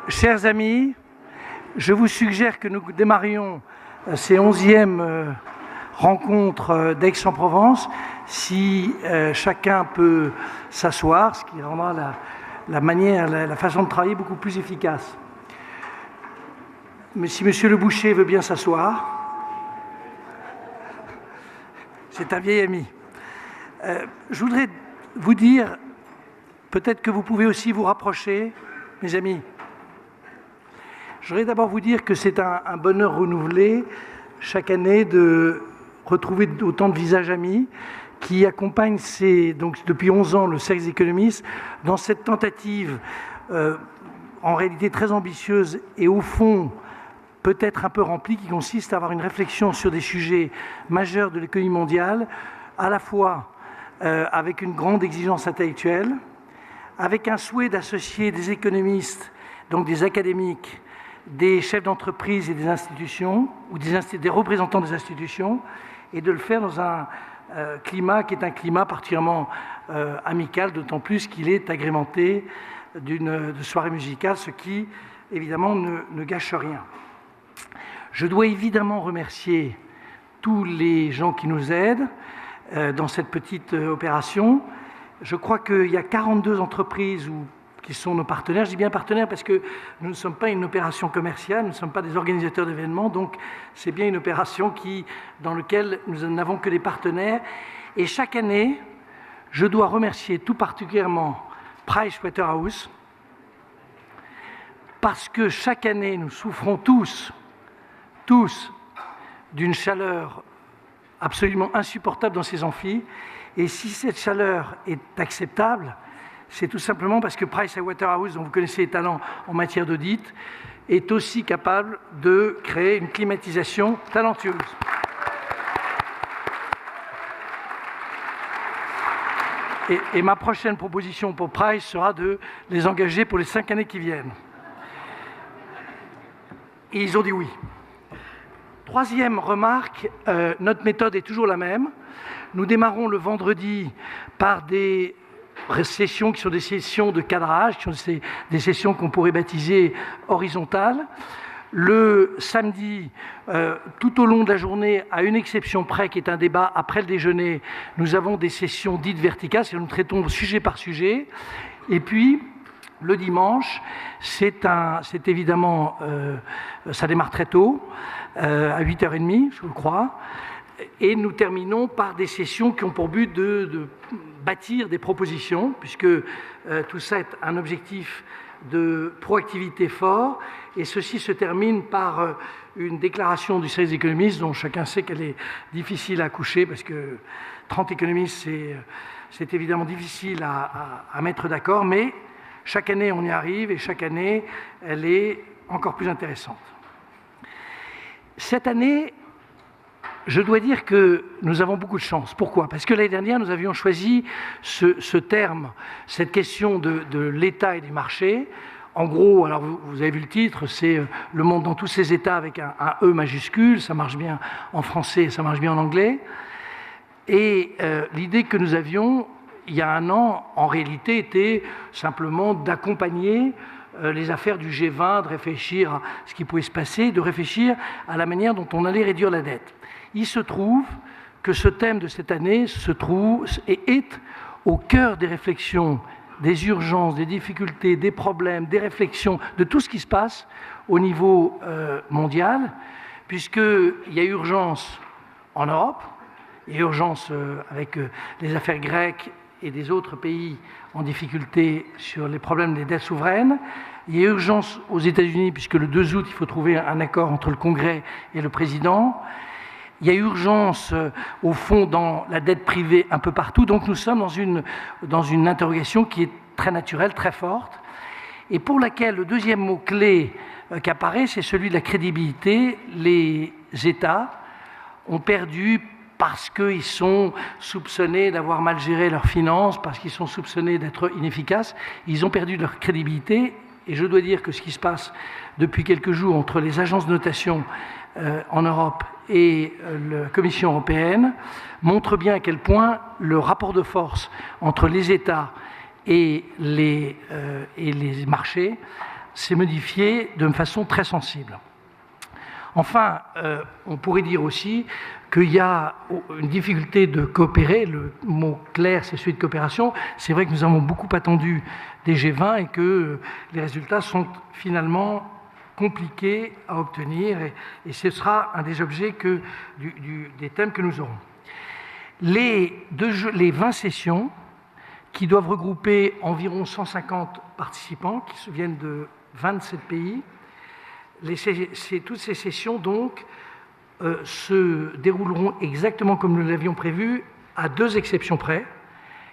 Chers amis, je vous suggère que nous démarrions ces 11e rencontres d'Aix-en-Provence. Si chacun peut s'asseoir, ce qui rendra la façon de travailler beaucoup plus efficace. Mais si Monsieur le Boucher veut bien s'asseoir, c'est un vieil ami. Je voudrais vous dire, peut-être que vous pouvez aussi vous rapprocher, mes amis. Je voudrais d'abord vous dire que c'est un bonheur renouvelé chaque année de retrouver autant de visages amis qui accompagnent donc depuis 11 ans le Cercle des économistes dans cette tentative en réalité très ambitieuse et au fond peut-être un peu remplie, qui consiste à avoir une réflexion sur des sujets majeurs de l'économie mondiale, à la fois avec une grande exigence intellectuelle, avec un souhait d'associer des économistes, donc des académiques, des chefs d'entreprise et des institutions, ou des représentants des institutions, et de le faire dans un climat qui est un climat particulièrement amical, d'autant plus qu'il est agrémenté de soirées musicales, ce qui, évidemment, ne gâche rien. Je dois évidemment remercier tous les gens qui nous aident dans cette petite opération. Je crois qu'il y a 42 entreprises qui sont nos partenaires. Je dis bien partenaires parce que nous ne sommes pas une opération commerciale, nous ne sommes pas des organisateurs d'événements, donc c'est bien une opération dans laquelle nous n'avons que des partenaires. Et chaque année, je dois remercier tout particulièrement Pricewaterhouse, parce que chaque année, nous souffrons tous d'une chaleur absolument insupportable dans ces amphis. Et si cette chaleur est acceptable, c'est tout simplement parce que Pricewaterhouse, dont vous connaissez les talents en matière d'audit, est aussi capable de créer une climatisation talentueuse. Et ma prochaine proposition pour Price sera de les engager pour les 5 années qui viennent. Et ils ont dit oui. Troisième remarque, notre méthode est toujours la même. Nous démarrons le vendredi par des sessions qui sont des sessions de cadrage, qui sont des sessions qu'on pourrait baptiser horizontales. Le samedi, tout au long de la journée, à une exception près, qui est un débat après le déjeuner, nous avons des sessions dites verticales, c'est-à-dire nous traitons sujet par sujet. Et puis, le dimanche, c'est évidemment, ça démarre très tôt, à 8h30, je crois, et nous terminons par des sessions qui ont pour but de bâtir des propositions, puisque tout ça est un objectif de proactivité fort, et ceci se termine par une déclaration du Cercle des économistes, dont chacun sait qu'elle est difficile à accoucher, parce que 30 économistes, c'est évidemment difficile à mettre d'accord, mais chaque année, on y arrive, et chaque année, elle est encore plus intéressante. Cette année, je dois dire que nous avons beaucoup de chance. Pourquoi ? Parce que l'année dernière, nous avions choisi ce terme, cette question de l'État et des marchés. En gros, alors vous avez vu le titre, c'est le monde dans tous ses états avec un E majuscule, ça marche bien en français, ça marche bien en anglais. Et l'idée que nous avions, il y a un an, en réalité, était simplement d'accompagner les affaires du G20, de réfléchir à ce qui pouvait se passer, de réfléchir à la manière dont on allait réduire la dette. Il se trouve que ce thème de cette année est au cœur des réflexions, des urgences, des difficultés, des problèmes, des réflexions, de tout ce qui se passe au niveau mondial, puisqu'il y a urgence en Europe, il y a urgence avec les affaires grecques et des autres pays en difficulté sur les problèmes des dettes souveraines. Il y a urgence aux États-Unis, puisque le 2 août, il faut trouver un accord entre le Congrès et le président. Il y a urgence, au fond, dans la dette privée un peu partout. Donc nous sommes dans une interrogation qui est très naturelle, très forte, et pour laquelle le deuxième mot-clé qui apparaît, c'est celui de la crédibilité. Les États ont perdu parce qu'ils sont soupçonnés d'avoir mal géré leurs finances, parce qu'ils sont soupçonnés d'être inefficaces, ils ont perdu leur crédibilité. Et je dois dire que ce qui se passe depuis quelques jours entre les agences de notation en Europe et la Commission européenne montre bien à quel point le rapport de force entre les États et les marchés s'est modifié de façon très sensible. Enfin, on pourrait dire aussi qu'il y a une difficulté de coopérer. Le mot clair, c'est celui de coopération. C'est vrai que nous avons beaucoup attendu des G20 et que les résultats sont finalement compliqués à obtenir. Et ce sera un des objets des thèmes que nous aurons. Les 20 sessions, qui doivent regrouper environ 150 participants, qui viennent de 27 pays, toutes ces sessions, donc, se dérouleront exactement comme nous l'avions prévu, à 2 exceptions près,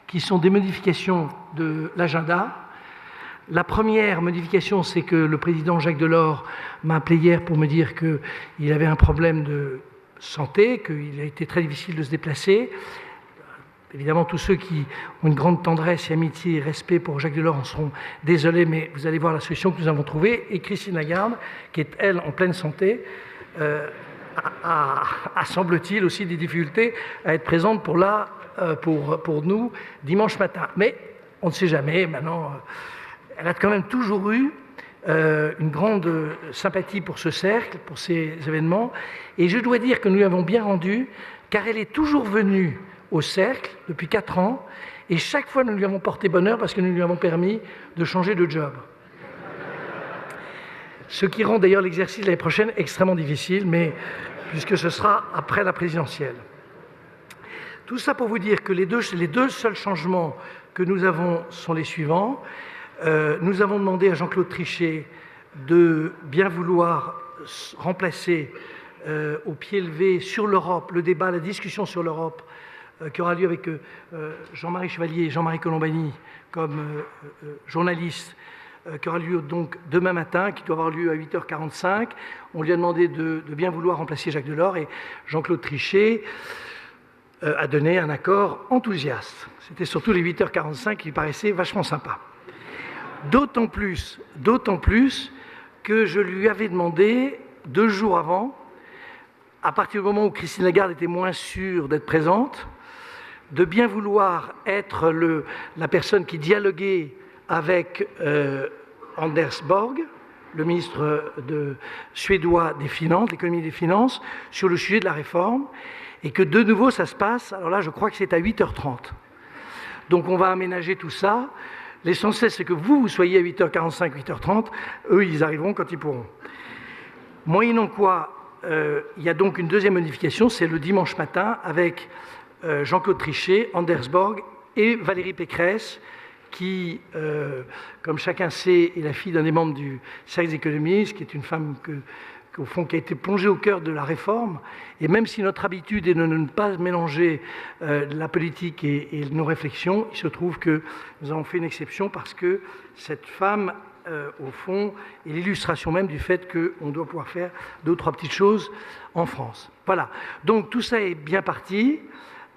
qui sont des modifications de l'agenda. La première modification, c'est que le président Jacques Delors m'a appelé hier pour me dire qu'il avait un problème de santé, qu'il a été très difficile de se déplacer. Évidemment, tous ceux qui ont une grande tendresse et amitié et respect pour Jacques Delors en seront désolés, mais vous allez voir la solution que nous avons trouvée. Et Christine Lagarde, qui est, elle, en pleine santé, a semble-t-il, aussi des difficultés à être présente pour nous dimanche matin. Mais on ne sait jamais. Maintenant, elle a quand même toujours eu une grande sympathie pour ce cercle, pour ces événements. Et je dois dire que nous lui avons bien rendu, car elle est toujours venue au cercle depuis 4 ans, et chaque fois nous lui avons porté bonheur parce que nous lui avons permis de changer de job. Ce qui rend d'ailleurs l'exercice l'année prochaine extrêmement difficile, mais puisque ce sera après la présidentielle. Tout ça pour vous dire que les deux seuls changements que nous avons sont les suivants. Nous avons demandé à Jean-Claude Trichet de bien vouloir remplacer au pied levé sur l'Europe, le débat, la discussion sur l'Europe, qui aura lieu avec Jean-Marie Chevalier et Jean-Marie Colombani comme journalistes, qui aura lieu donc demain matin, qui doit avoir lieu à 8h45. On lui a demandé de bien vouloir remplacer Jacques Delors et Jean-Claude Trichet a donné un accord enthousiaste. C'était surtout les 8h45 qui paraissaient vachement sympas. D'autant plus que je lui avais demandé 2 jours avant, à partir du moment où Christine Lagarde était moins sûre d'être présente, de bien vouloir être la personne qui dialoguait avec Anders Borg, le ministre suédois des Finances, de l'économie et des finances, sur le sujet de la réforme, et que de nouveau ça se passe, alors là je crois que c'est à 8h30. Donc on va aménager tout ça. L'essentiel c'est que vous soyez à 8h45, 8h30, eux ils arriveront quand ils pourront. Moyennant quoi, il y a donc une deuxième modification, c'est le dimanche matin avec Jean-Claude Trichet, Anders Borg et Valérie Pécresse, qui, comme chacun sait, est la fille d'un des membres du Cercle des économistes, qui est une femme au fond, qui a été plongée au cœur de la réforme. Et même si notre habitude est de ne pas mélanger la politique et nos réflexions, il se trouve que nous avons fait une exception parce que cette femme, au fond, est l'illustration même du fait qu'on doit pouvoir faire 2 ou 3 petites choses en France. Voilà. Donc tout ça est bien parti.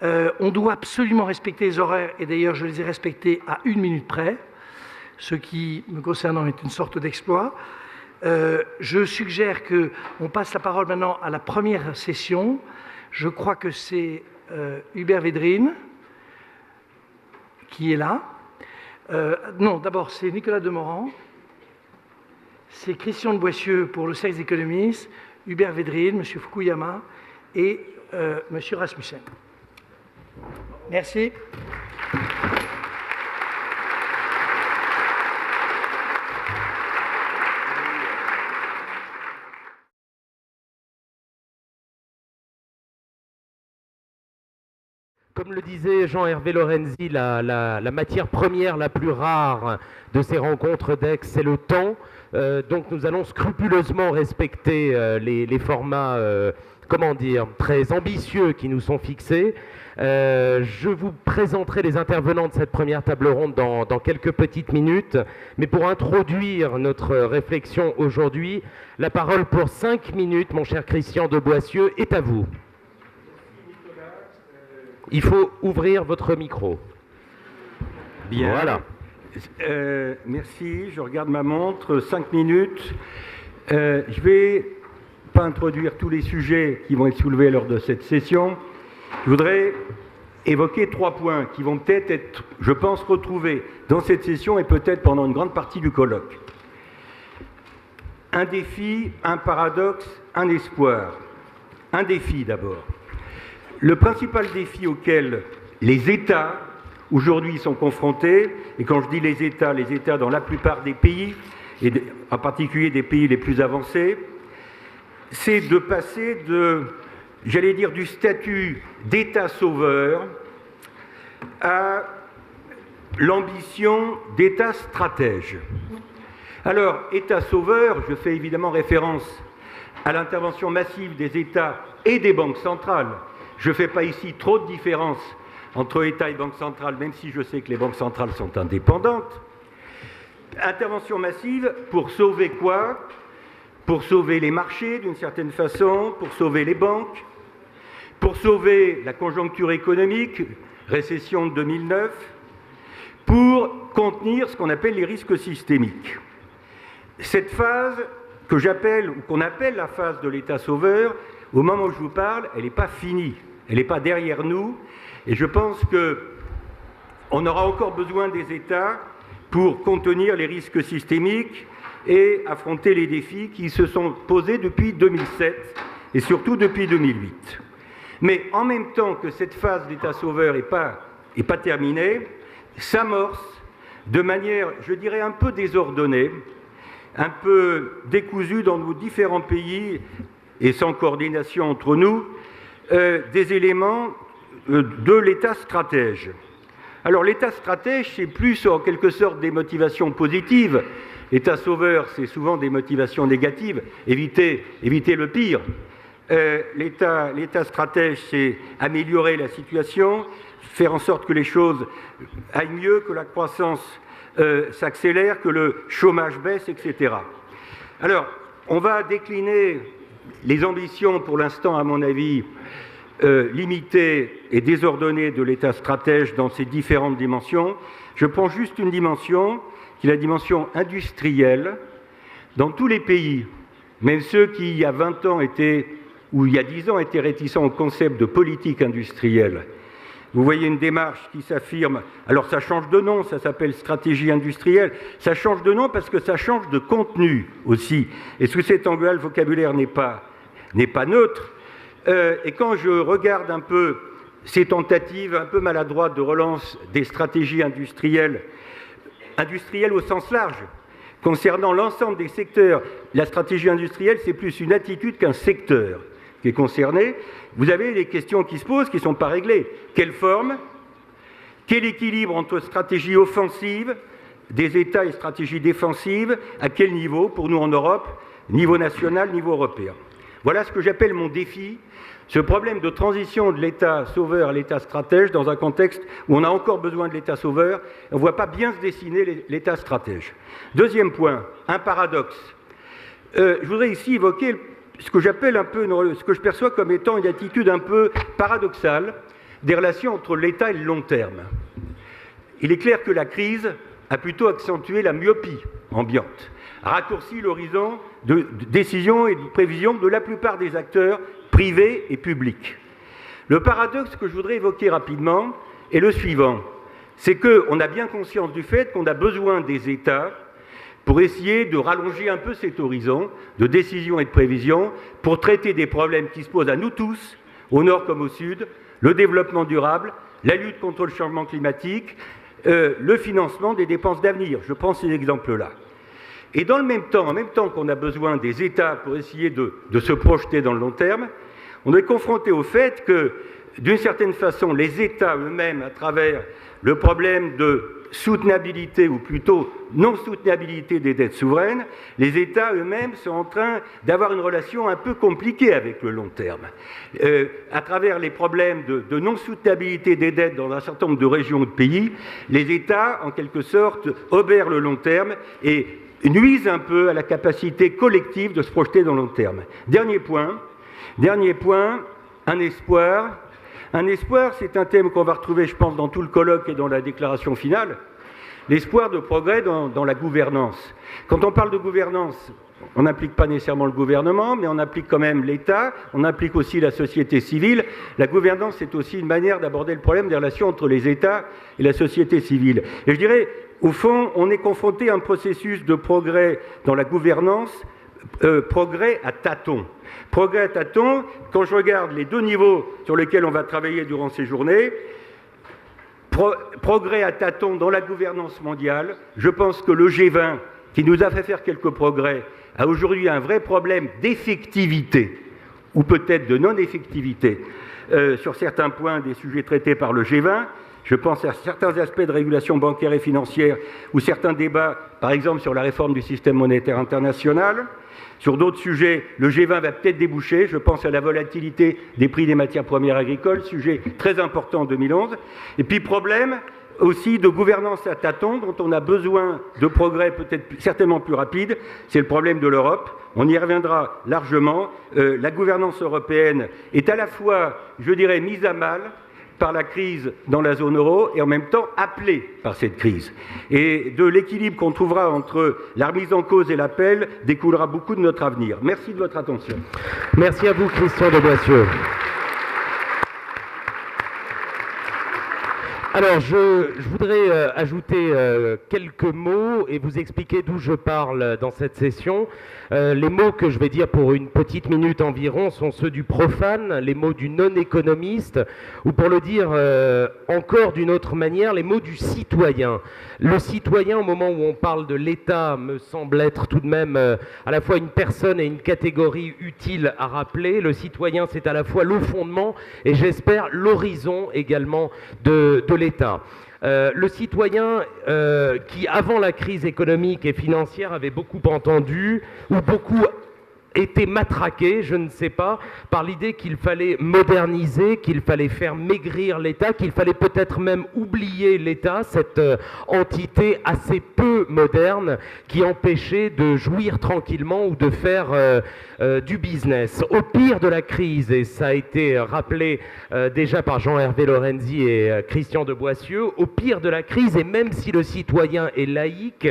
On doit absolument respecter les horaires, et d'ailleurs je les ai respectés à 1 minute près, ce qui, me concernant, est une sorte d'exploit. Je suggère qu'on passe la parole maintenant à la première session. Je crois que c'est Hubert Védrine qui est là. Non, d'abord c'est Nicolas Demorand, c'est Christian de Boissieu pour le Cercle des économistes, Hubert Védrine, M. Fukuyama et M. Rasmussen. Merci. Comme le disait Jean-Hervé Lorenzi, la matière première la plus rare de ces rencontres d'Aix, c'est le temps. Donc nous allons scrupuleusement respecter les formats, très ambitieux qui nous sont fixés. Je vous présenterai les intervenants de cette première table ronde dans quelques petites minutes. Mais pour introduire notre réflexion aujourd'hui, la parole pour 5 minutes, mon cher Christian de Boissieu, est à vous. Il faut ouvrir votre micro. Bien. Voilà. Merci, je regarde ma montre, 5 minutes. Je ne vais pas introduire tous les sujets qui vont être soulevés lors de cette session. Je voudrais évoquer 3 points qui vont peut-être être, je pense, retrouvés dans cette session et peut-être pendant une grande partie du colloque. un défi, un paradoxe, un espoir. Un défi d'abord. Le principal défi auquel les États aujourd'hui sont confrontés, et quand je dis les États dans la plupart des pays, et en particulier des pays les plus avancés, c'est de passer du statut d'État sauveur à l'ambition d'État stratège. Alors, État sauveur, je fais évidemment référence à l'intervention massive des États et des banques centrales. Je ne fais pas ici trop de différence entre État et banque centrale, même si je sais que les banques centrales sont indépendantes. Intervention massive pour sauver quoi? Pour sauver les marchés d'une certaine façon, pour sauver les banques, pour sauver la conjoncture économique, récession de 2009, pour contenir ce qu'on appelle les risques systémiques. Cette phase qu'on appelle la phase de l'État sauveur, au moment où je vous parle, elle n'est pas finie, elle n'est pas derrière nous, et je pense qu'on aura encore besoin des États pour contenir les risques systémiques et affronter les défis qui se sont posés depuis 2007 et surtout depuis 2008. Mais en même temps que cette phase d'État sauveur n'est pas terminée, s'amorce de manière, je dirais, un peu désordonnée, un peu décousue dans nos différents pays et sans coordination entre nous, des éléments de l'État stratège. Alors l'État stratège, c'est plus en quelque sorte des motivations positives. L'État sauveur, c'est souvent des motivations négatives, éviter le pire. L'État stratège, c'est améliorer la situation, faire en sorte que les choses aillent mieux, que la croissance s'accélère, que le chômage baisse, etc. Alors, on va décliner les ambitions, pour l'instant, à mon avis, limitées et désordonnées de l'État stratège dans ses différentes dimensions. Je prends juste une dimension, qui est la dimension industrielle. Dans tous les pays, même ceux qui, il y a 20 ans, ou il y a 10 ans, étaient réticents au concept de politique industrielle, vous voyez une démarche qui s'affirme. Alors ça change de nom, ça s'appelle stratégie industrielle. Ça change de nom parce que ça change de contenu aussi. Et sous cet angle-là, le vocabulaire n'est pas neutre. Et quand je regarde un peu ces tentatives un peu maladroites de relance des stratégies industrielles au sens large, concernant l'ensemble des secteurs, la stratégie industrielle, c'est plus une attitude qu'un secteur qui est concerné. Vous avez des questions qui se posent, qui ne sont pas réglées. Quelle forme? Quel équilibre entre stratégie offensive des États et stratégie défensive? À quel niveau, pour nous en Europe? Niveau national, niveau européen. Voilà ce que j'appelle mon défi, ce problème de transition de l'État sauveur à l'État stratège dans un contexte où on a encore besoin de l'État sauveur, on ne voit pas bien se dessiner l'État stratège. Deuxième point, un paradoxe. Je voudrais ici évoquer ce que j'appelle un peu, ce que je perçois comme étant une attitude un peu paradoxale des relations entre l'État et le long terme. Il est clair que la crise a plutôt accentué la myopie ambiante, raccourci l'horizon de décision et de prévision de la plupart des acteurs privés et publics. Le paradoxe que je voudrais évoquer rapidement est le suivant, c'est qu'on a bien conscience du fait qu'on a besoin des États pour essayer de rallonger un peu cet horizon de décision et de prévision, pour traiter des problèmes qui se posent à nous tous, au nord comme au sud, le développement durable, la lutte contre le changement climatique, le financement des dépenses d'avenir. Je prends ces exemples-là. Et dans le même temps, en même temps qu'on a besoin des États pour essayer de se projeter dans le long terme, on est confronté au fait que, d'une certaine façon, les États eux-mêmes, à travers le problème de soutenabilité, ou plutôt non-soutenabilité des dettes souveraines, les États eux-mêmes sont en train d'avoir une relation un peu compliquée avec le long terme. À travers les problèmes de non-soutenabilité des dettes dans un certain nombre de régions ou de pays, les États, en quelque sorte, obèrent le long terme et nuisent un peu à la capacité collective de se projeter dans le long terme. Dernier point, un espoir. Un espoir, c'est un thème qu'on va retrouver, je pense, dans tout le colloque et dans la déclaration finale. L'espoir de progrès dans la gouvernance. Quand on parle de gouvernance, on n'implique pas nécessairement le gouvernement, mais on implique quand même l'État, on implique aussi la société civile. La gouvernance, c'est aussi une manière d'aborder le problème des relations entre les États et la société civile. Et je dirais, au fond, on est confronté à un processus de progrès dans la gouvernance progrès à tâtons. Progrès à tâtons, quand je regarde les 2 niveaux sur lesquels on va travailler durant ces journées, progrès à tâtons dans la gouvernance mondiale, je pense que le G20, qui nous a fait faire quelques progrès, a aujourd'hui un vrai problème d'effectivité, ou peut-être de non-effectivité, sur certains points des sujets traités par le G20. Je pense à certains aspects de régulation bancaire et financière, ou certains débats, par exemple sur la réforme du système monétaire international. Sur d'autres sujets, le G20 va peut-être déboucher. Je pense à la volatilité des prix des matières premières agricoles, sujet très important en 2011. Et puis problème aussi de gouvernance à tâtons, dont on a besoin de progrès peut-être certainement plus rapides, c'est le problème de l'Europe. On y reviendra largement. La gouvernance européenne est à la fois, je dirais, mise à mal par la crise dans la zone euro et en même temps appelée par cette crise. Et de l'équilibre qu'on trouvera entre la remise en cause et l'appel découlera beaucoup de notre avenir. Merci de votre attention. Merci à vous, Christian de Boissieu. Alors, je voudrais ajouter quelques mots et vous expliquer d'où je parle dans cette session. Les mots que je vais dire pour une petite minute environ sont ceux du profane, les mots du non-économiste, ou pour le dire encore d'une autre manière, les mots du citoyen. Le citoyen, au moment où on parle de l'État, me semble être tout de même à la fois une personne et une catégorie utile à rappeler. Le citoyen, c'est à la fois le fondement et j'espère l'horizon également de l'État. Le citoyen qui, avant la crise économique et financière, avait beaucoup entendu ou beaucoup été matraqué, je ne sais pas, par l'idée qu'il fallait moderniser, qu'il fallait faire maigrir l'État, qu'il fallait peut-être même oublier l'État, cette entité assez peu moderne qui empêchait de jouir tranquillement ou de faire du business. Au pire de la crise, et ça a été rappelé déjà par Jean-Hervé Lorenzi et Christian de Boissieu, au pire de la crise, et même si le citoyen est laïque,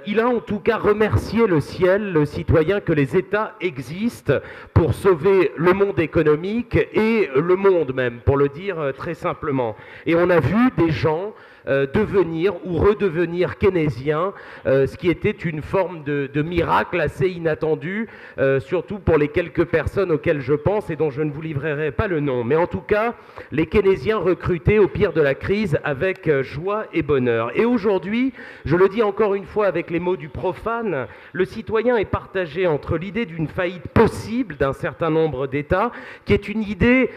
il a en tout cas remercié le ciel, le citoyen, que les États existent pour sauver le monde économique et le monde même, pour le dire très simplement. Et on a vu des gens devenir ou redevenir keynésiens, ce qui était une forme de miracle assez inattendu, surtout pour les quelques personnes auxquelles je pense et dont je ne vous livrerai pas le nom. Mais en tout cas, les keynésiens recrutés au pire de la crise avec joie et bonheur. Et aujourd'hui, je le dis encore une fois avec les mots du profane, le citoyen est partagé entre l'idée d'une faillite possible d'un certain nombre d'États, qui est une idée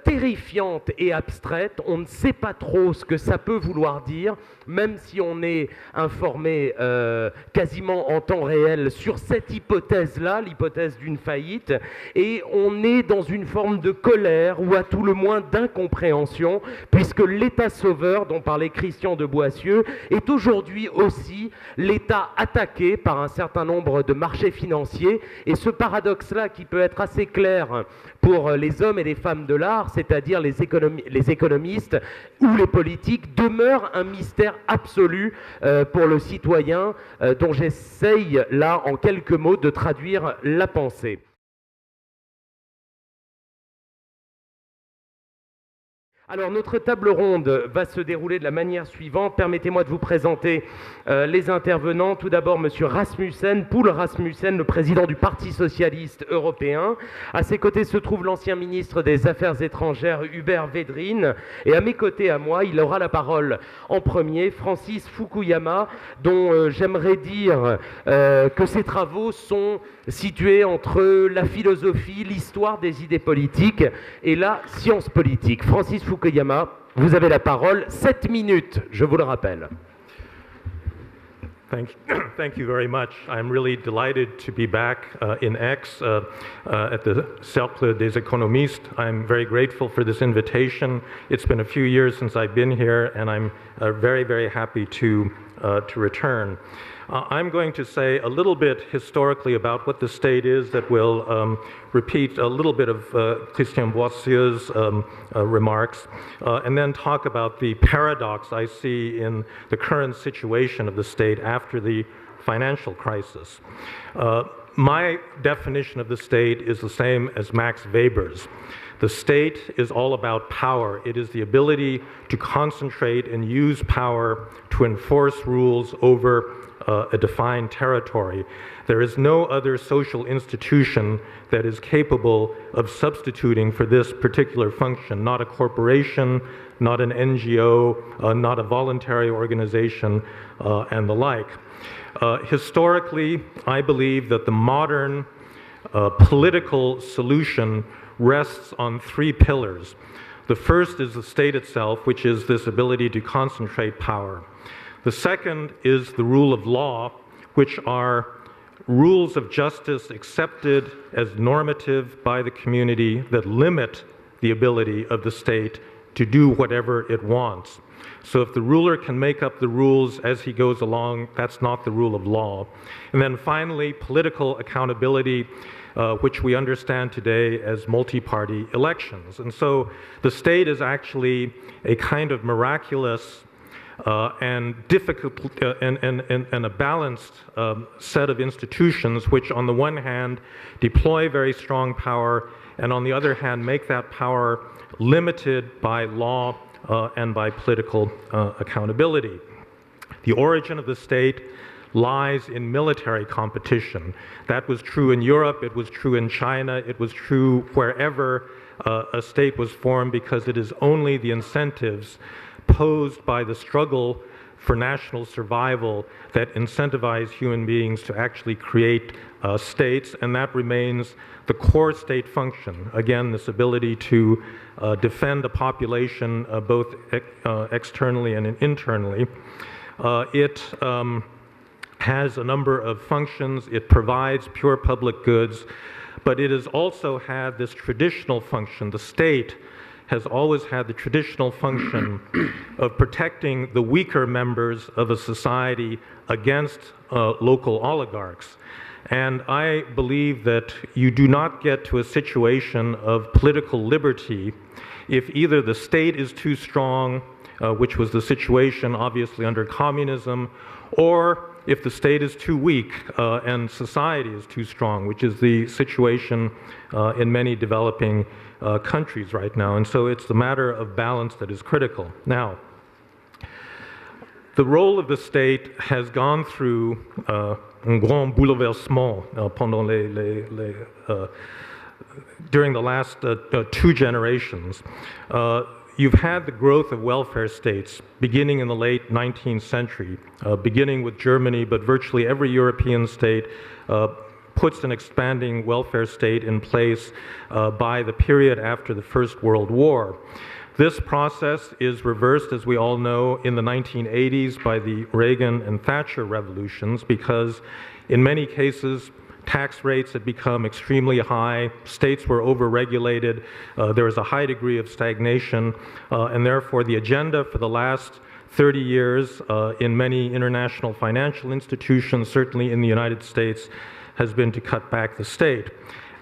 terrifiante et abstraite. On ne sait pas trop ce que ça peut vouloir dire, même si on est informé quasiment en temps réel sur cette hypothèse-là, l'hypothèse d'une faillite, et on est dans une forme de colère ou à tout le moins d'incompréhension, puisque l'État sauveur dont parlait Christian de Boissieu est aujourd'hui aussi l'État attaqué par un certain nombre de marchés financiers, et ce paradoxe-là qui peut être assez clair pour les hommes et les femmes de l'art, c'est-à-dire les économistes ou les politiques, demeure un mystère absolu pour le citoyen dont j'essaye là en quelques mots de traduire la pensée. Alors notre table ronde va se dérouler de la manière suivante. Permettez-moi de vous présenter les intervenants. Tout d'abord, Monsieur Rasmussen, Poul Rasmussen, le président du Parti socialiste européen. À ses côtés se trouve l'ancien ministre des Affaires étrangères, Hubert Védrine. Et à mes côtés, à moi, il aura la parole en premier, Francis Fukuyama, dont j'aimerais dire que ses travaux sont situés entre la philosophie, l'histoire des idées politiques et la science politique. Francis Fukuyama, vous avez la parole, 7 minutes, je vous le rappelle. Thank you very much. I'm really delighted to be back in Aix at the Cercle des Économistes. I'm very grateful for this invitation. It's been a few years since I've been here, and I'm very, very happy to return. I'm going to say a little bit historically about what the state is that will repeat a little bit of Christian Boissieu's remarks, and then talk about the paradox I see in the current situation of the state after the financial crisis. My definition of the state is the same as Max Weber's. The state is all about power. It is the ability to concentrate and use power to enforce rules over a defined territory. There is no other social institution that is capable of substituting for this particular function, not a corporation, not an NGO, not a voluntary organization, and the like. Historically, I believe that the modern political solution rests on three pillars. The first is the state itself, which is this ability to concentrate power. The second is the rule of law, which are rules of justice accepted as normative by the community that limit the ability of the state to do whatever it wants. So if the ruler can make up the rules as he goes along, that's not the rule of law. And then finally, political accountability, which we understand today as multi-party elections. And so the state is actually a kind of miraculous and difficult and a balanced set of institutions which on the one hand deploy very strong power and on the other hand make that power limited by law and by political accountability. The origin of the state lies in military competition. That was true in Europe, it was true in China, it was true wherever a state was formed, because it is only the incentives posed by the struggle for national survival that incentivize human beings to actually create states, and that remains the core state function. Again, this ability to defend a population both externally and internally. It has a number of functions. It provides pure public goods, but it has also had this traditional function. The state has always had the traditional function of protecting the weaker members of a society against local oligarchs. And I believe that you do not get to a situation of political liberty if either the state is too strong, which was the situation obviously under communism, or if the state is too weak and society is too strong, which is the situation in many developing countries right now. And so it's the matter of balance that is critical. Now, the role of the state has gone through un grand bouleversement pendant during the last 2 generations. You've had the growth of welfare states beginning in the late 19th century, beginning with Germany, but virtually every European state puts an expanding welfare state in place by the period after the First World War. This process is reversed, as we all know, in the 1980s by the Reagan and Thatcher revolutions, because in many cases, tax rates had become extremely high, states were over-regulated, there was a high degree of stagnation, and therefore the agenda for the last 30 years in many international financial institutions, certainly in the United States, has been to cut back the state.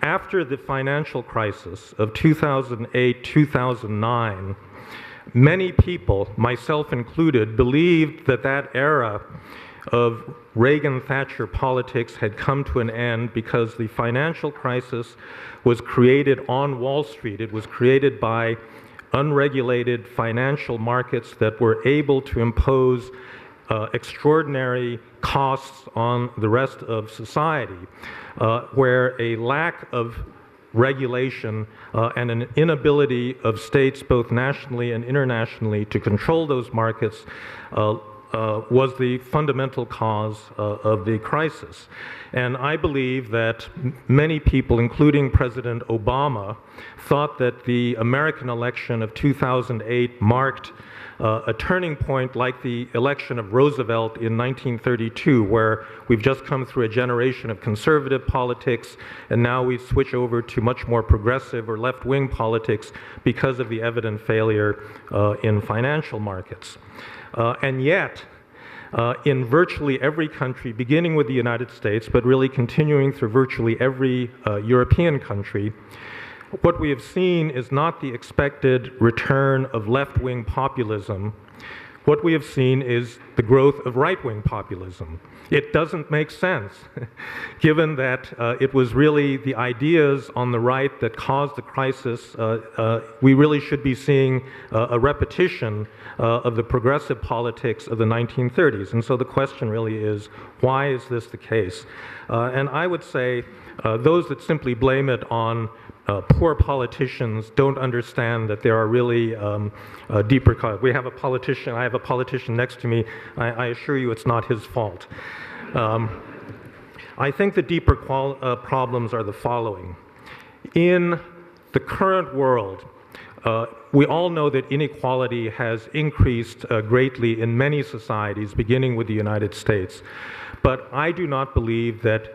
After the financial crisis of 2008-2009, many people, myself included, believed that that era of Reagan-Thatcher politics had come to an end because the financial crisis was created on Wall Street. It was created by unregulated financial markets that were able to impose extraordinary costs on the rest of society, where a lack of regulation and an inability of states, both nationally and internationally, to control those markets was the fundamental cause of the crisis. And I believe that many people, including President Obama, thought that the American election of 2008 marked a turning point like the election of Roosevelt in 1932, where we've just come through a generation of conservative politics, and now we switch over to much more progressive or left-wing politics because of the evident failure in financial markets. And yet, in virtually every country, beginning with the United States, but really continuing through virtually every European country, what we have seen is not the expected return of left-wing populism, what we have seen is the growth of right-wing populism. It doesn't make sense, given that it was really the ideas on the right that caused the crisis. We really should be seeing a repetition of the progressive politics of the 1930s. And so the question really is, why is this the case? And I would say those that simply blame it on poor politicians don't understand that there are really deeper causes. I have a politician next to me. I assure you it's not his fault. I think the deeper problems are the following. In the current world, we all know that inequality has increased greatly in many societies, beginning with the United States. But I do not believe that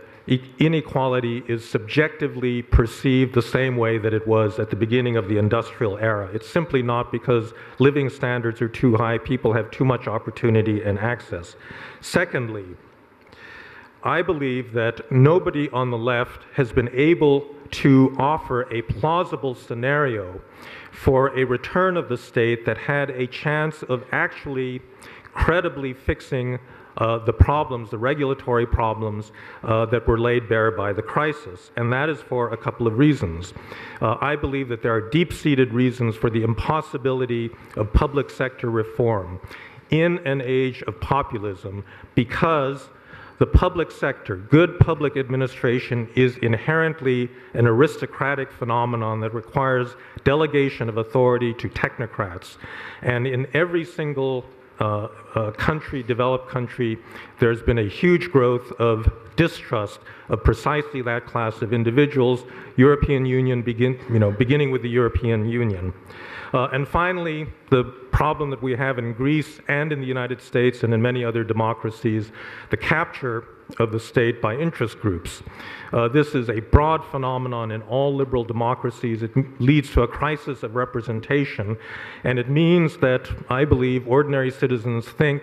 inequality is subjectively perceived the same way that it was at the beginning of the industrial era. It's simply not because living standards are too high, people have too much opportunity and access. Secondly, I believe that nobody on the left has been able to offer a plausible scenario for a return of the state that had a chance of actually credibly fixing the problems, the regulatory problems that were laid bare by the crisis. And that is for a couple of reasons. I believe that there are deep-seated reasons for the impossibility of public sector reform in an age of populism, because the public sector, good public administration, is inherently an aristocratic phenomenon that requires delegation of authority to technocrats. And in every single country, developed country, there's been a huge growth of distrust of precisely that class of individuals, European Union beginning with the European Union. And finally, the problem that we have in Greece and in the United States and in many other democracies, the capture of the state by interest groups. This is a broad phenomenon in all liberal democracies. It leads to a crisis of representation, and it means that, I believe, ordinary citizens think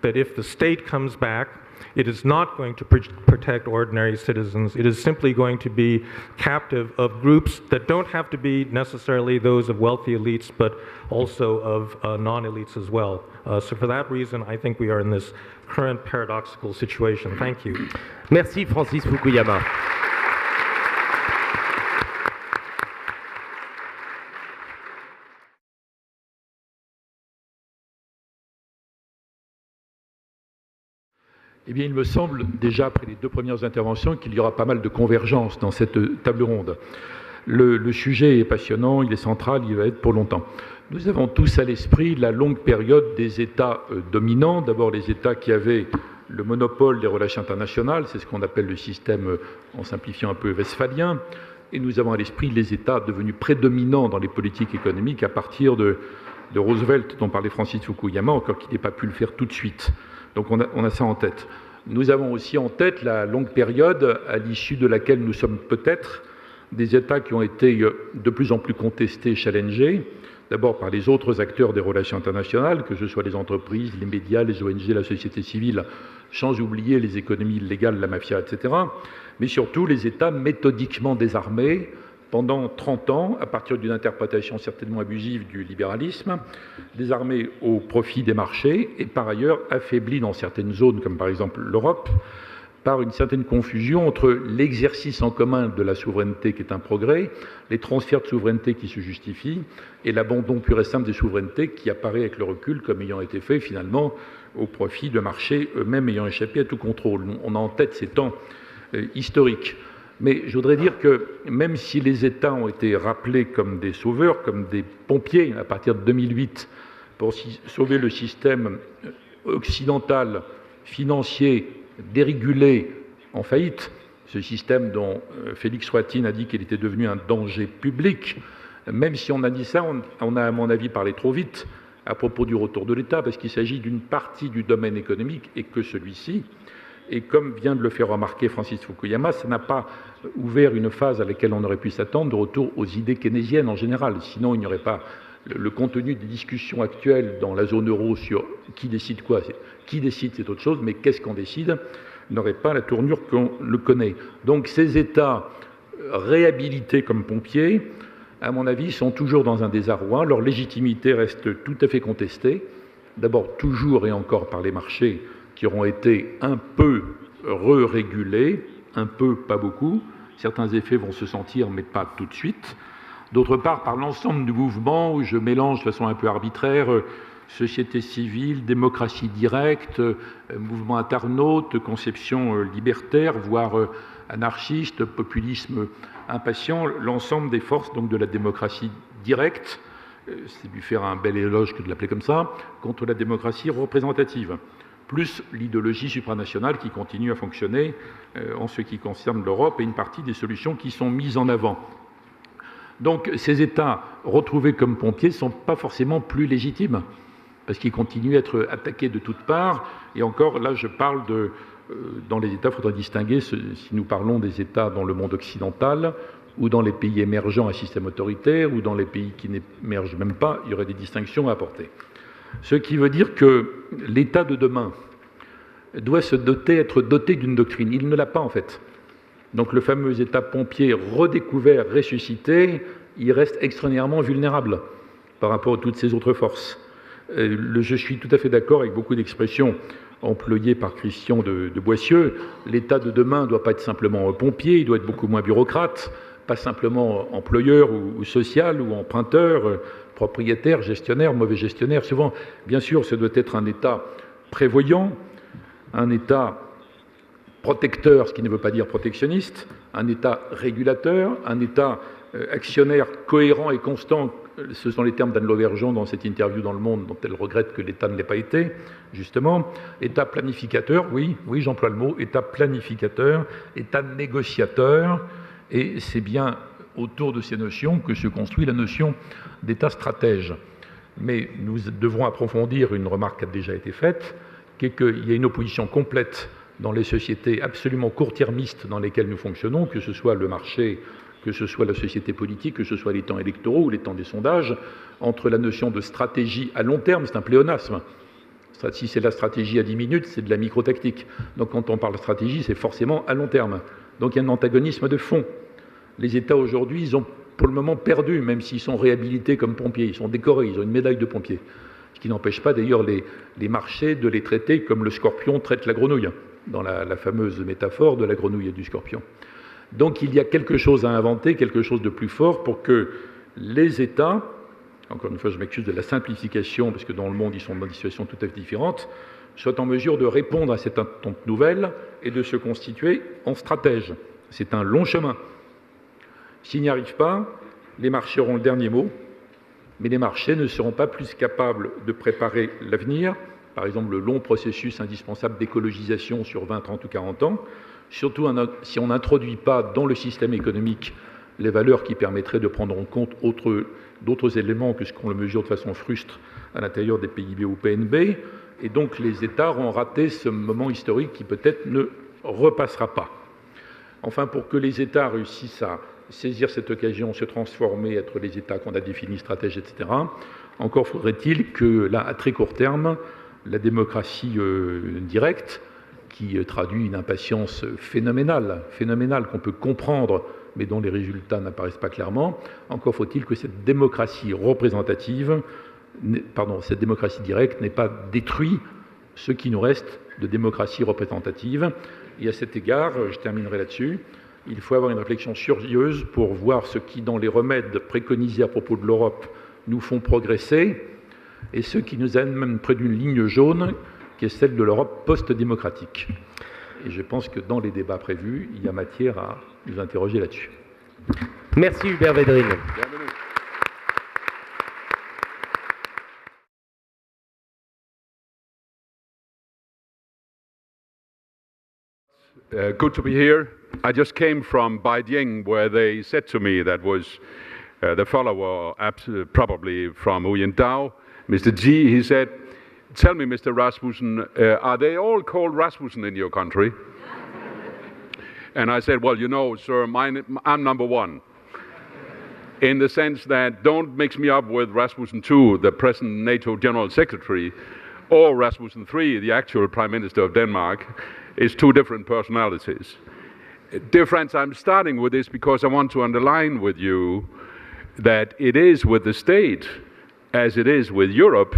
that if the state comes back, it is not going to protect ordinary citizens. It is simply going to be captive of groups that don't have to be necessarily those of wealthy elites, but also of non-elites as well. So for that reason, I think we are in this current paradoxical situation. Thank you. Merci, Francis Fukuyama. Eh bien, il me semble, déjà après les deux premières interventions, qu'il y aura pas mal de convergence dans cette table ronde. Le sujet est passionnant, il est central, il va être pour longtemps. Nous avons tous à l'esprit la longue période des États dominants. D'abord, les États qui avaient le monopole des relations internationales, c'est ce qu'on appelle le système, en simplifiant un peu, westphalien. Et nous avons à l'esprit les États devenus prédominants dans les politiques économiques à partir de Roosevelt, dont parlait Francis Fukuyama, encore qu'il n'ait pas pu le faire tout de suite. Donc on a ça en tête. Nous avons aussi en tête la longue période à l'issue de laquelle nous sommes peut-être des États qui ont été de plus en plus contestés, challengés, d'abord par les autres acteurs des relations internationales, que ce soit les entreprises, les médias, les ONG, la société civile, sans oublier les économies illégales, la mafia, etc., mais surtout les États méthodiquement désarmés pendant 30 ans, à partir d'une interprétation certainement abusive du libéralisme, désarmés au profit des marchés et par ailleurs affaiblis dans certaines zones, comme par exemple l'Europe, par une certaine confusion entre l'exercice en commun de la souveraineté qui est un progrès, les transferts de souveraineté qui se justifient, et l'abandon pur et simple des souverainetés qui apparaît avec le recul comme ayant été fait finalement au profit de marchés eux-mêmes ayant échappé à tout contrôle. On a en tête ces temps historiques. Mais je voudrais dire que même si les États ont été rappelés comme des sauveurs, comme des pompiers à partir de 2008 pour sauver le système occidental, financier, dérégulé, en faillite, ce système dont Félix Rouatine a dit qu'il était devenu un danger public, même si on a dit ça, on a à mon avis parlé trop vite à propos du retour de l'État, parce qu'il s'agit d'une partie du domaine économique et que celui-ci. Et comme vient de le faire remarquer Francis Fukuyama, ça n'a pas ouvert une phase à laquelle on aurait pu s'attendre de retour aux idées keynésiennes en général. Sinon, il n'y aurait pas le contenu des discussions actuelles dans la zone euro sur qui décide quoi. Qui décide, c'est autre chose, mais qu'est-ce qu'on décide n'aurait pas la tournure qu'on le connaît. Donc ces États réhabilités comme pompiers, à mon avis, sont toujours dans un désarroi. Leur légitimité reste tout à fait contestée. D'abord, toujours et encore par les marchés qui auront été un peu re-régulés, un peu, pas beaucoup. Certains effets vont se sentir, mais pas tout de suite. D'autre part, par l'ensemble du mouvement où je mélange de façon un peu arbitraire société civile, démocratie directe, mouvement internaute, conception libertaire, voire anarchiste, populisme impatient, l'ensemble des forces donc de la démocratie directe, c'est lui faire un bel éloge que de l'appeler comme ça, contre la démocratie représentative, plus l'idéologie supranationale qui continue à fonctionner en ce qui concerne l'Europe et une partie des solutions qui sont mises en avant. Donc ces États retrouvés comme pompiers ne sont pas forcément plus légitimes, parce qu'ils continuent à être attaqués de toutes parts, et encore là je parle de... Dans les États, il faudrait distinguer, si nous parlons des États dans le monde occidental, ou dans les pays émergents à système autoritaire, ou dans les pays qui n'émergent même pas, il y aurait des distinctions à apporter. Ce qui veut dire que l'État de demain doit être doté d'une doctrine. Il ne l'a pas en fait. Donc le fameux État pompier redécouvert, ressuscité, il reste extraordinairement vulnérable par rapport à toutes ces autres forces. Je suis tout à fait d'accord avec beaucoup d'expressions employées par Christian de Boissieu. L'État de demain ne doit pas être simplement pompier, il doit être beaucoup moins bureaucrate, pas simplement employeur ou social ou emprunteur, propriétaire, gestionnaire, mauvais gestionnaire. Souvent, bien sûr, ce doit être un État prévoyant, un État protecteur, ce qui ne veut pas dire protectionniste, un État régulateur, un État actionnaire cohérent et constant. Ce sont les termes d'Anne Lauvergeon dans cette interview dans Le Monde, dont elle regrette que l'État ne l'ait pas été, justement. État planificateur, oui, j'emploie le mot, État planificateur, État négociateur, et c'est bien autour de ces notions que se construit la notion d'État stratège. Mais nous devrons approfondir une remarque qui a déjà été faite, qui est qu'il y a une opposition complète dans les sociétés absolument court-termistes dans lesquelles nous fonctionnons, que ce soit le marché, que ce soit la société politique, que ce soit les temps électoraux ou les temps des sondages, entre la notion de stratégie à long terme, c'est un pléonasme. Si c'est la stratégie à 10 minutes, c'est de la micro-tactique. Donc quand on parle de stratégie, c'est forcément à long terme. Donc il y a un antagonisme de fond. Les États aujourd'hui, ils ont pour le moment perdu, même s'ils sont réhabilités comme pompiers, ils sont décorés, ils ont une médaille de pompiers. Ce qui n'empêche pas d'ailleurs les marchés de les traiter comme le scorpion traite la grenouille, dans la fameuse métaphore de la grenouille et du scorpion. Donc il y a quelque chose à inventer, quelque chose de plus fort pour que les États, encore une fois je m'excuse de la simplification, parce que dans le monde ils sont dans des situations tout à fait différentes, soient en mesure de répondre à cette attente nouvelle et de se constituer en stratège. C'est un long chemin. S'ils n'y arrivent pas, les marchés auront le dernier mot, mais les marchés ne seront pas plus capables de préparer l'avenir, par exemple le long processus indispensable d'écologisation sur 20, 30 ou 40 ans, surtout si on n'introduit pas dans le système économique les valeurs qui permettraient de prendre en compte d'autres éléments que ce qu'on le mesure de façon frustre à l'intérieur des PIB ou PNB, et donc les États auront raté ce moment historique qui peut-être ne repassera pas. Enfin, pour que les États réussissent à saisir cette occasion, se transformer, être les États qu'on a définis, stratèges, etc., encore faudrait-il que, là, à très court terme, la démocratie directe, qui traduit une impatience phénoménale qu'on peut comprendre, mais dont les résultats n'apparaissent pas clairement, encore faut-il que cette démocratie représentative, cette démocratie directe n'ait pas détruit ce qui nous reste de démocratie représentative. Et à cet égard, je terminerai là-dessus, il faut avoir une réflexion sérieuse pour voir ce qui, dans les remèdes préconisés à propos de l'Europe, nous font progresser, et ce qui nous amène même près d'une ligne jaune, qui est celle de l'Europe post-démocratique. Et je pense que dans les débats prévus, il y a matière à nous interroger là-dessus. Merci Hubert Védrine. Good to be here. I just came from Beijing, where they said to me, that was the follower, probably from Hu Jintao, Mr. Xi, he said, "Tell me, Mr. Rasmussen, are they all called Rasmussen in your country?" And I said, "Well, you know, sir, I'm number one. In the sense that don't mix me up with Rasmussen II, the present NATO General Secretary, or Rasmussen III, the actual Prime Minister of Denmark. It's two different personalities." Dear friends, I'm starting with this because I want to underline with you that it is with the state, as it is with Europe,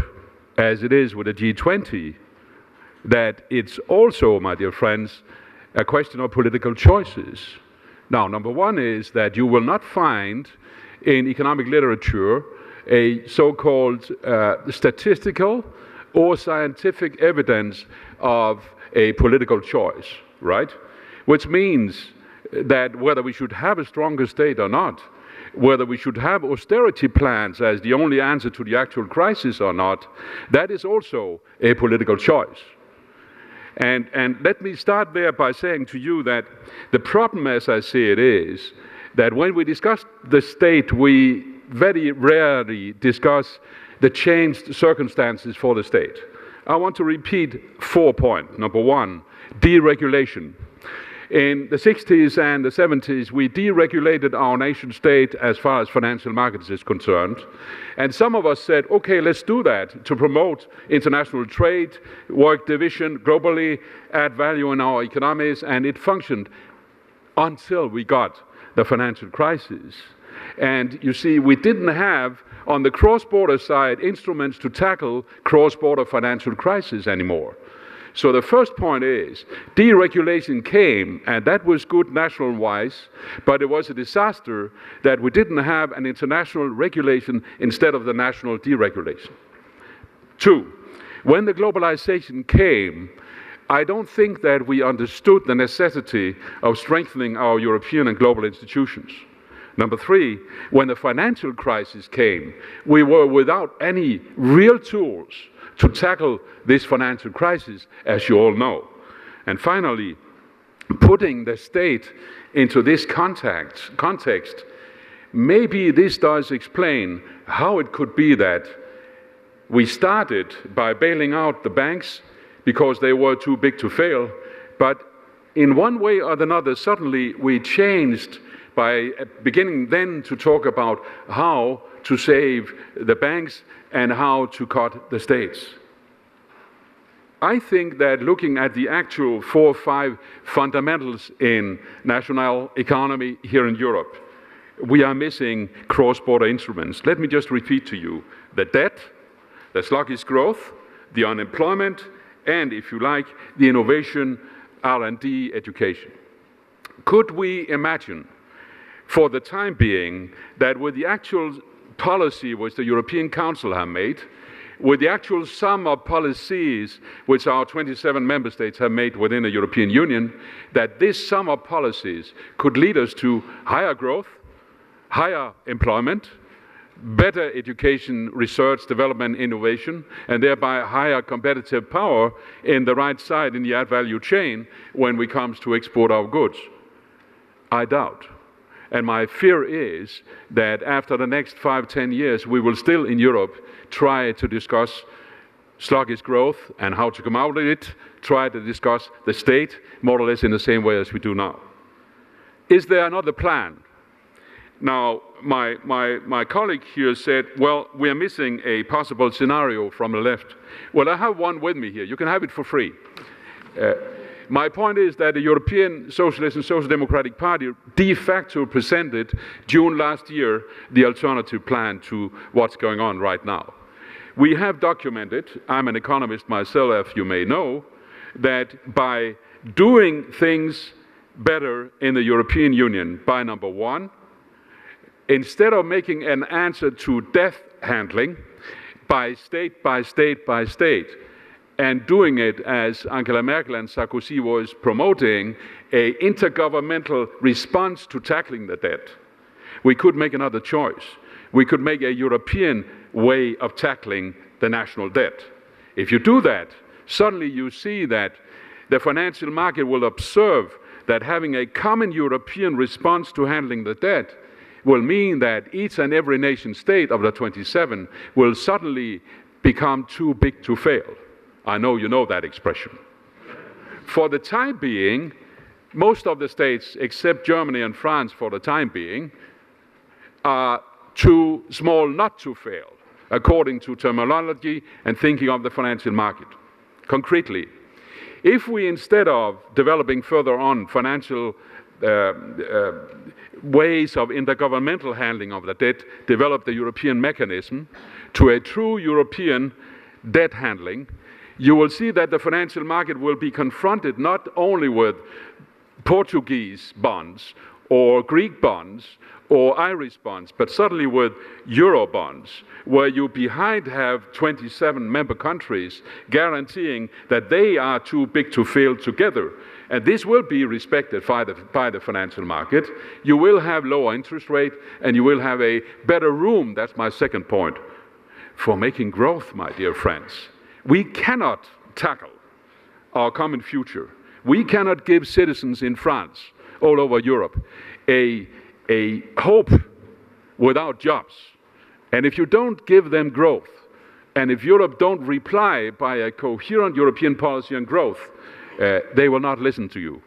as it is with the G20, that it's also, my dear friends, a question of political choices. Now, number one is that you will not find in economic literature a so-called statistical or scientific evidence of a political choice, right? Which means that whether we should have a stronger state or not, whether we should have austerity plans as the only answer to the actual crisis or not, that is also a political choice. And let me start there by saying to you that the problem, as I see it, is that when we discuss the state, we very rarely discuss the changed circumstances for the state. I want to repeat 4 points. Number one, deregulation. In the 60s and the 70s, we deregulated our nation state as far as financial markets is concerned. And some of us said, okay, let's do that to promote international trade, work division globally, add value in our economies, and it functioned until we got the financial crisis. And you see, we didn't have, on the cross-border side, instruments to tackle cross-border financial crisis anymore. So the first point is, deregulation came, and that was good national-wise, but it was a disaster that we didn't have an international regulation instead of the national deregulation. Two, when the globalization came, I don't think that we understood the necessity of strengthening our European and global institutions. Number three, when the financial crisis came, we were without any real tools to tackle this financial crisis, as you all know. And finally, putting the state into this context, maybe this does explain how it could be that we started by bailing out the banks because they were too big to fail, but in one way or another, suddenly we changed by beginning then to talk about how to save the banks and how to cut the states. I think that looking at the actual 4 or 5 fundamentals in national economy here in Europe, we are missing cross-border instruments. Let me just repeat to you: the debt, the sluggish growth, the unemployment, and, if you like, the innovation, R&D, education. Could we imagine, for the time being, that with the actual policy which the European Council have made, with the actual sum of policies which our 27 member states have made within the European Union, that this sum of policies could lead us to higher growth, higher employment, better education, research, development, innovation, and thereby higher competitive power in the right side in the add value chain when we come to export our goods? I doubt. And my fear is that after the next 5-10 years, we will still in Europe try to discuss sluggish growth and how to come out of it, try to discuss the state more or less in the same way as we do now. Is there another plan? Now, my colleague here said, well, we are missing a possible scenario from the left. Well, I have one with me here. You can have it for free. My point is that the European Socialist and Social Democratic Party de facto presented, June last year, the alternative plan to what's going on right now. We have documented, I'm an economist myself, as you may know, that by doing things better in the European Union, by number one, instead of making an answer to debt handling by state, by state, by state, and doing it as Angela Merkel and Sarkozy was promoting, an intergovernmental response to tackling the debt, we could make another choice. We could make a European way of tackling the national debt. If you do that, suddenly you see that the financial market will observe that having a common European response to handling the debt will mean that each and every nation state of the 27 will suddenly become too big to fail. I know you know that expression. For the time being, most of the states, except Germany and France for the time being, are too small not to fail, according to terminology and thinking of the financial market. Concretely, if we, instead of developing further on financial ways of intergovernmental handling of the debt, develop the European mechanism to a true European debt handling, you will see that the financial market will be confronted not only with Portuguese bonds or Greek bonds or Irish bonds, but suddenly with Euro bonds, where you behind have 27 member countries guaranteeing that they are too big to fail together. And this will be respected by the financial market. You will have lower interest rate, and you will have a better room, that's my second point, for making growth, my dear friends. We cannot tackle our common future. We cannot give citizens in France, all over Europe, a hope without jobs. And if you don't give them growth, and if Europe don't reply by a coherent European policy on growth, they will not listen to you.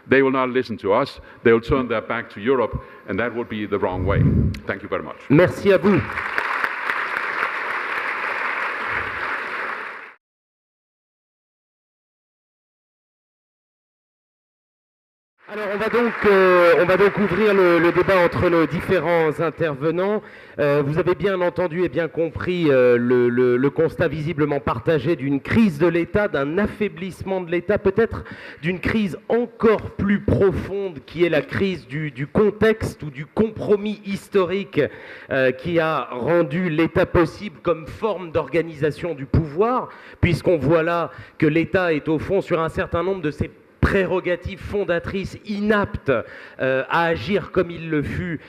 They will not listen to us. They will turn their back to Europe, and that would be the wrong way. Thank you very much. Merci à vous. Alors on va donc ouvrir le débat entre nos différents intervenants. Vous avez bien entendu et bien compris le constat visiblement partagé d'une crise de l'État, d'un affaiblissement de l'État, peut-être d'une crise encore plus profonde qui est la crise du contexte ou du compromis historique qui a rendu l'État possible comme forme d'organisation du pouvoir, puisqu'on voit là que l'État est au fond sur un certain nombre de ses prérogatives fondatrices inaptes à agir comme il le fut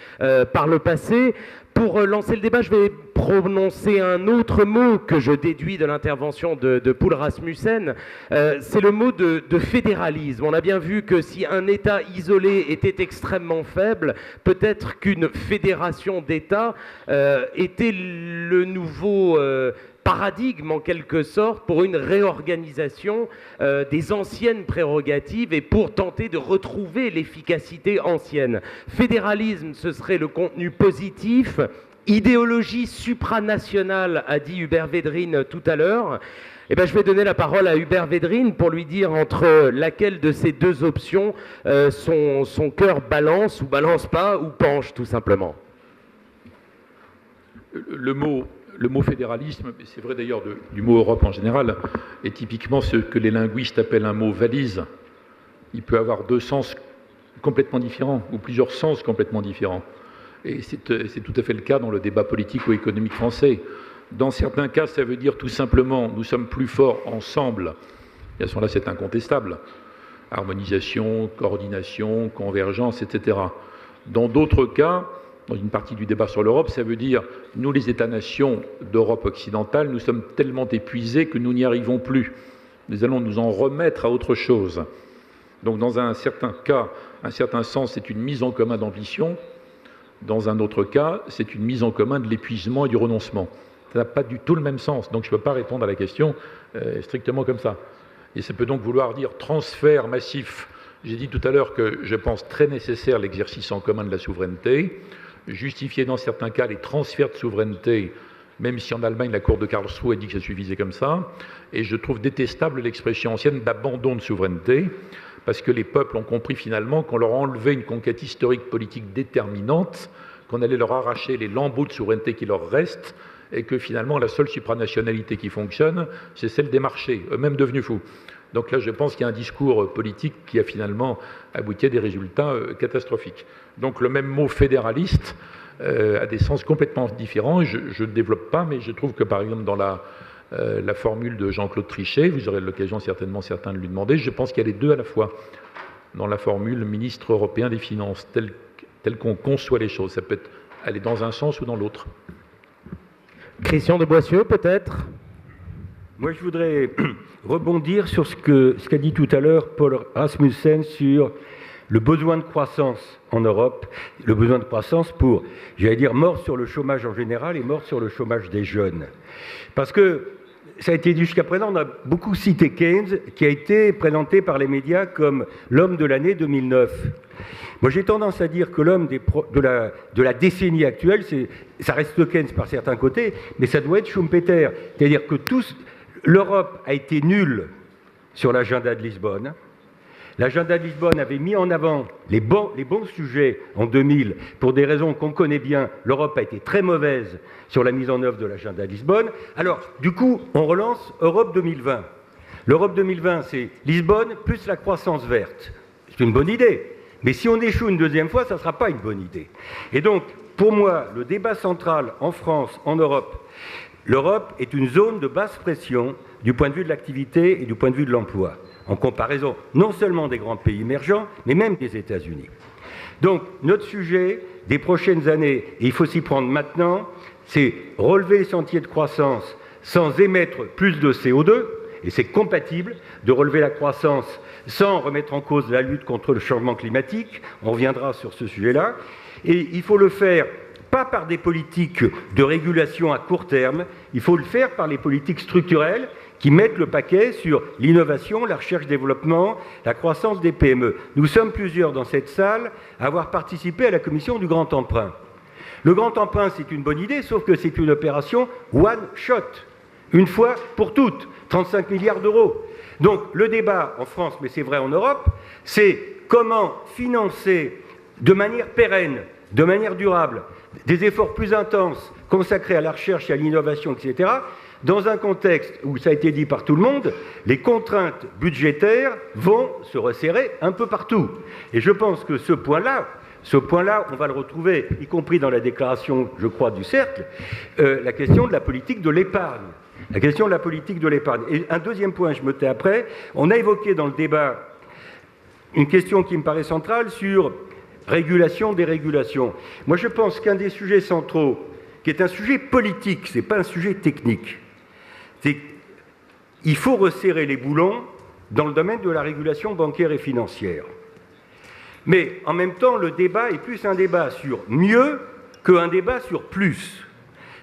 par le passé. Pour lancer le débat, je vais prononcer un autre mot que je déduis de l'intervention de Poul Rasmussen, c'est le mot de fédéralisme. On a bien vu que si un État isolé était extrêmement faible, peut-être qu'une fédération d'États était le nouveau paradigme en quelque sorte pour une réorganisation des anciennes prérogatives et pour tenter de retrouver l'efficacité ancienne. Fédéralisme, ce serait le contenu positif. Idéologie supranationale, a dit Hubert Védrine tout à l'heure. Eh bien, je vais donner la parole à Hubert Védrine pour lui dire entre laquelle de ces deux options son cœur balance ou balance pas ou penche tout simplement. Le mot fédéralisme, c'est vrai d'ailleurs du mot Europe en général, est typiquement ce que les linguistes appellent un mot valise. Il peut avoir deux sens complètement différents, ou plusieurs sens complètement différents. Et c'est tout à fait le cas dans le débat politique ou économique français. Dans certains cas, ça veut dire tout simplement nous sommes plus forts ensemble. Bien sûr, là, c'est incontestable. Harmonisation, coordination, convergence, etc. Dans d'autres cas, dans une partie du débat sur l'Europe, ça veut dire nous, les États-nations d'Europe occidentale, nous sommes tellement épuisés que nous n'y arrivons plus. Nous allons nous en remettre à autre chose. Donc dans un certain cas, un certain sens, c'est une mise en commun d'ambition. Dans un autre cas, c'est une mise en commun de l'épuisement et du renoncement. Ça n'a pas du tout le même sens. Donc je ne peux pas répondre à la question strictement comme ça. Et ça peut donc vouloir dire transfert massif. J'ai dit tout à l'heure que je pense très nécessaire l'exercice en commun de la souveraineté, justifier dans certains cas les transferts de souveraineté, même si en Allemagne la Cour de Karlsruhe a dit que ça suffisait comme ça, et je trouve détestable l'expression ancienne d'abandon de souveraineté, parce que les peuples ont compris finalement qu'on leur a enlevé une conquête historique politique déterminante, qu'on allait leur arracher les lambeaux de souveraineté qui leur restent, et que finalement la seule supranationalité qui fonctionne, c'est celle des marchés, eux-mêmes devenus fous. Donc là, je pense qu'il y a un discours politique qui a finalement abouti à des résultats catastrophiques. Donc le même mot fédéraliste a des sens complètement différents. Je ne développe pas, mais je trouve que par exemple dans la formule de Jean-Claude Trichet, vous aurez l'occasion certainement certains de lui demander, je pense qu'il y a les deux à la fois. Dans la formule ministre européen des Finances, tel qu'on conçoit les choses, ça peut aller dans un sens ou dans l'autre. Christian de Boissieu, peut-être ? Moi, je voudrais rebondir sur ce qu'a dit tout à l'heure Poul Rasmussen sur le besoin de croissance en Europe, le besoin de croissance pour, j'allais dire, mort sur le chômage en général et mort sur le chômage des jeunes. Parce que, ça a été dit jusqu'à présent, on a beaucoup cité Keynes, qui a été présenté par les médias comme l'homme de l'année 2009. Moi, j'ai tendance à dire que l'homme de la décennie actuelle, ça reste Keynes par certains côtés, mais ça doit être Schumpeter. C'est-à-dire que l'Europe a été nulle sur l'agenda de Lisbonne. L'agenda de Lisbonne avait mis en avant les bons sujets en 2000 pour des raisons qu'on connaît bien. L'Europe a été très mauvaise sur la mise en œuvre de l'agenda de Lisbonne. Alors, du coup, on relance Europe 2020. L'Europe 2020, c'est Lisbonne plus la croissance verte. C'est une bonne idée. Mais si on échoue une deuxième fois, ça ne sera pas une bonne idée. Et donc, pour moi, le débat central en France, en Europe, l'Europe est une zone de basse pression du point de vue de l'activité et du point de vue de l'emploi, en comparaison non seulement des grands pays émergents, mais même des États-Unis. Donc, notre sujet des prochaines années, et il faut s'y prendre maintenant, c'est relever les sentiers de croissance sans émettre plus de CO2, et c'est compatible de relever la croissance sans remettre en cause la lutte contre le changement climatique. On reviendra sur ce sujet-là. Et il faut le faire pas par des politiques de régulation à court terme, il faut le faire par les politiques structurelles qui mettent le paquet sur l'innovation, la recherche-développement, la croissance des PME. Nous sommes plusieurs dans cette salle à avoir participé à la commission du grand emprunt. Le grand emprunt, c'est une bonne idée, sauf que c'est une opération one shot, une fois pour toutes, 35 milliards d'euros. Donc le débat en France, mais c'est vrai en Europe, c'est comment financer de manière pérenne, de manière durable, des efforts plus intenses consacrés à la recherche et à l'innovation, etc., dans un contexte où, ça a été dit par tout le monde, les contraintes budgétaires vont se resserrer un peu partout. Et je pense que ce point-là, on va le retrouver, y compris dans la déclaration, je crois, du Cercle, la question de la politique de l'épargne. La question de la politique de l'épargne. Et un deuxième point, je me tais après, on a évoqué dans le débat une question qui me paraît centrale sur régulation, dérégulation. Moi, je pense qu'un des sujets centraux, qui est un sujet politique, ce n'est pas un sujet technique, c'est qu'il faut resserrer les boulons dans le domaine de la régulation bancaire et financière. Mais en même temps, le débat est plus un débat sur mieux qu'un débat sur plus.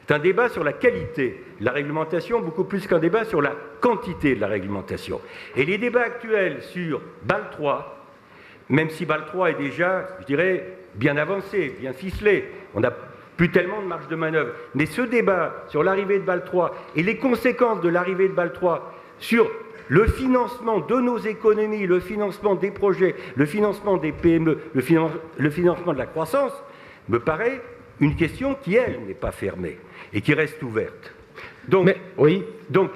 C'est un débat sur la qualité de la réglementation, beaucoup plus qu'un débat sur la quantité de la réglementation. Et les débats actuels sur BAL 3, même si BAL 3 est déjà, je dirais, bien avancé, bien ficelé, on n'a plus tellement de marge de manœuvre. Mais ce débat sur l'arrivée de BAL 3 et les conséquences de l'arrivée de BAL 3 sur le financement de nos économies, le financement des projets, le financement des PME, le financement de la croissance, me paraît une question qui, elle, n'est pas fermée et qui reste ouverte. Donc, mais, oui. donc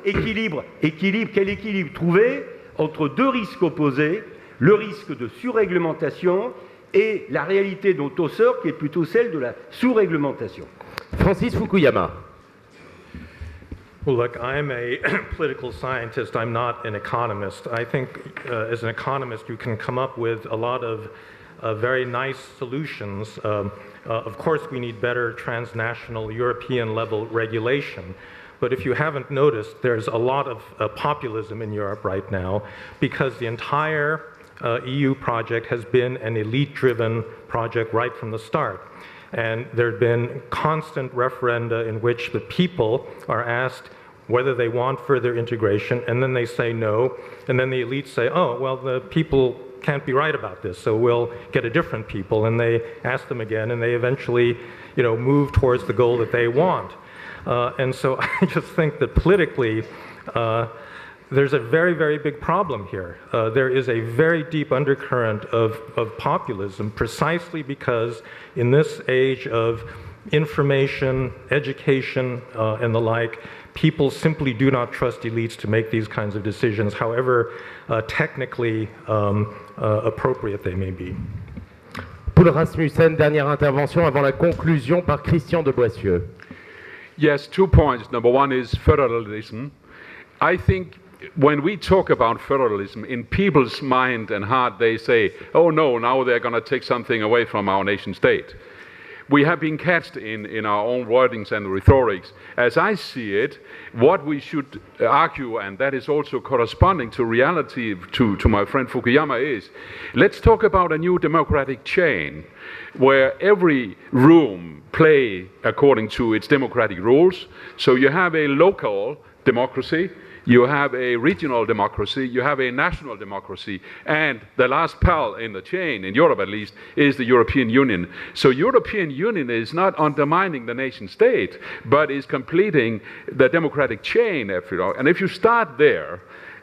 équilibre, quel équilibre trouver entre deux risques opposés, le risque de surréglementation et la réalité dont on sort, qui est plutôt celle de la sous-réglementation. Francis Fukuyama. Well, look, I'm a political scientist. I'm not an economist. I think as an economist, you can come up with a lot of very nice solutions. Of course, we need better transnational European-level regulation. But if you haven't noticed, there's a lot of populism in Europe right now because the entire EU project has been an elite-driven project right from the start. And there have been constant referenda in which the people are asked whether they want further integration, and then they say no, and then the elites say, oh, well, the people can't be right about this, so we'll get a different people, and they ask them again, and they eventually, move towards the goal that they want. And so I just think that politically, there's a very, very big problem here. There is a very deep undercurrent of populism precisely because in this age of information, education, and the like, people simply do not trust elites to make these kinds of decisions, however technically appropriate they may be. Poul Rasmussen, dernière intervention avant la conclusion par Christian de Boissieu. Yes, 2 points. Number one is federalism. I think when we talk about federalism, in people's mind and heart, they say, oh no, now they're going to take something away from our nation state. We have been catched in our own wordings and rhetorics. As I see it, what we should argue, and that is also corresponding to reality, to my friend Fukuyama, is let's talk about a new democratic chain where every room play according to its democratic rules. So you have a local democracy, you have a regional democracy, you have a national democracy, and the last pal in the chain, in Europe at least, is the European Union. So European Union is not undermining the nation state, but is completing the democratic chain, and if you start there,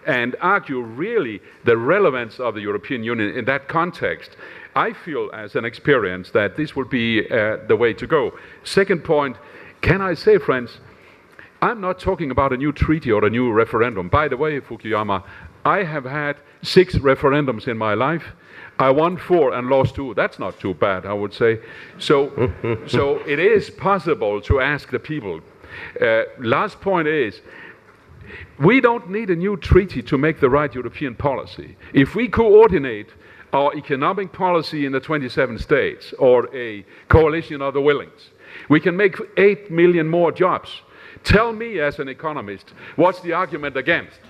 and argue really the relevance of the European Union in that context, I feel as an experience that this would be the way to go. Second point, can I say, friends, I'm not talking about a new treaty or a new referendum. By the way, Fukuyama, I have had 6 referendums in my life. I won 4 and lost 2. That's not too bad, I would say. So it is possible to ask the people. Last point is, we don't need a new treaty to make the right European policy. If we coordinate our economic policy in the 27 states or a coalition of the willings, we can make 8 million more jobs. Tell me as an economist, what's the argument against?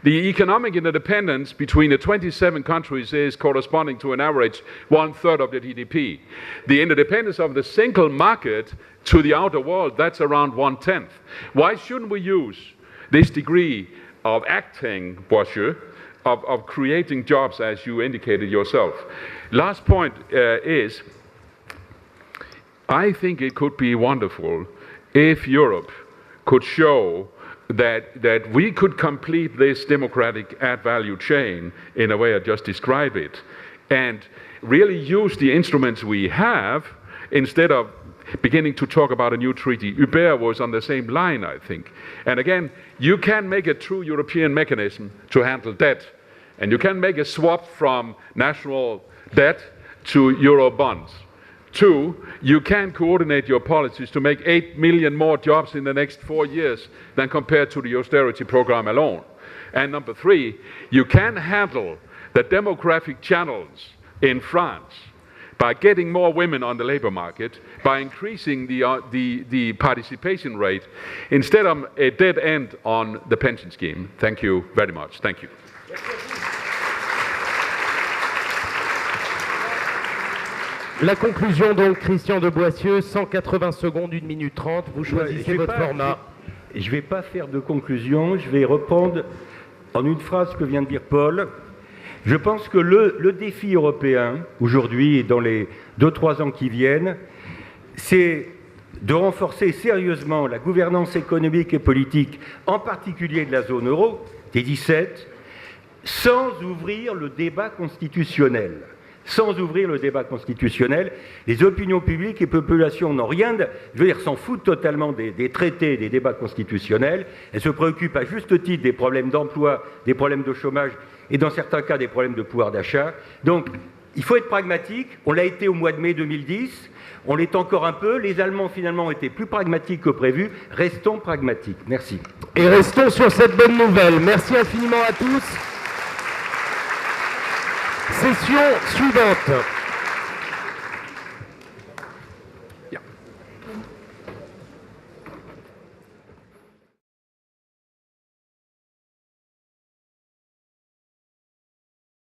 The economic interdependence between the 27 countries is corresponding to an average 1/3 of the GDP. The interdependence of the single market to the outer world, that's around 1/10. Why shouldn't we use this degree of acting, Boisieu, of creating jobs, as you indicated yourself? Last point is, I think it could be wonderful if Europe could show that we could complete this democratic add value chain in a way I just described it, and really use the instruments we have instead of beginning to talk about a new treaty. Hubert was on the same line, I think. And again, you can make a true European mechanism to handle debt, and you can make a swap from national debt to euro bonds. 2, you can coordinate your policies to make 8 million more jobs in the next 4 years than compared to the austerity program alone. And number 3, you can handle the demographic channels in France by getting more women on the labor market, by increasing the participation rate, instead of a dead end on the pension scheme. Thank you very much. Thank you. La conclusion donc, Christian de Boissieu, 180 secondes, 1 minute 30, vous choisissez votre format. Je ne vais pas faire de conclusion, je vais reprendre en une phrase ce que vient de dire Paul. Je pense que le défi européen, aujourd'hui et dans les 2-3 ans qui viennent, c'est de renforcer sérieusement la gouvernance économique et politique, en particulier de la zone euro, des 17, sans ouvrir le débat constitutionnel. Sans ouvrir le débat constitutionnel, les opinions publiques et populations n'ont rien, s'en foutent totalement des traités, des débats constitutionnels. Elles se préoccupent à juste titre des problèmes d'emploi, des problèmes de chômage et dans certains cas des problèmes de pouvoir d'achat. Donc, il faut être pragmatique. On l'a été au mois de mai 2010, on l'est encore un peu. Les Allemands finalement ont été plus pragmatiques que prévu. Restons pragmatiques. Merci. Et restons sur cette bonne nouvelle. Merci infiniment à tous. Session suivante.